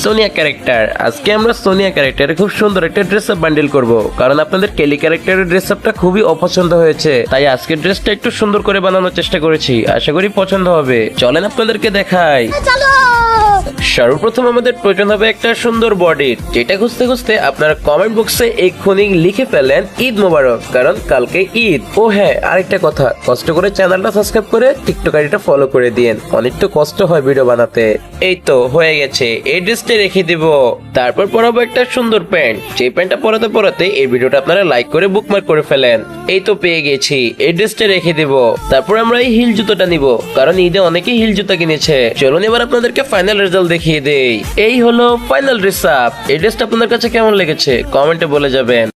Sonia character. আজকে আমরা সোনিয়া ক্যারেক্টারে খুব সুন্দর একটা ড্রেস আপ বান্ডিল করবো, কারণ আপনাদের কেলি ক্যারেক্টারের ড্রেস আপটা খুবই অপছন্দ হয়েছে, তাই আজকের ড্রেসটা একটু সুন্দর করে বানানোর চেষ্টা করেছি। আশা করি পছন্দ হবে। চলেন আপনাদেরকে দেখাই। সর্বপ্রথম আমাদের প্রয়োজন হবে একটা সুন্দর বডি, যেটা খুঁজতে খুঁজতে আপনারা কমেন্ট বক্সে এক্ষুনি লিখে ফেলেন ঈদ মোবারক, কারণ কালকে ঈদ। ও হ্যাঁ, আরেকটা কথা, কষ্ট করে চ্যানেলটা সাবস্ক্রাইব করে টিকটক আইডিটা ফলো করে দিন, অনেক তো কষ্ট হয় ভিডিও বানাতে। এই তো হয়ে গেছে, এই ড্রেসটা রেখে দিব। তারপর পরাবো একটা সুন্দর প্যান্ট, যে প্যান্টটা পরাতে পরাতে এই ভিডিওটা আপনারা লাইক করে বুকমার্ক করে ফেলেন। এই তো পেয়ে গেছি, এই ড্রেসটা রেখে দিব। তারপর আমরা এই হিল জুতোটা নিব, কারণ ঈদে অনেকেই হিল জুতা কিনেছে। চলুন এবার আপনাদেরকে ফাইনাল রেজাল্ট দেখিয়ে দেই। এই হলো ফাইনাল ড্রেস আপ। এই ড্রেসটা আপনাদের কাছে কেমন লেগেছে কমেন্টে বলে যাবেন।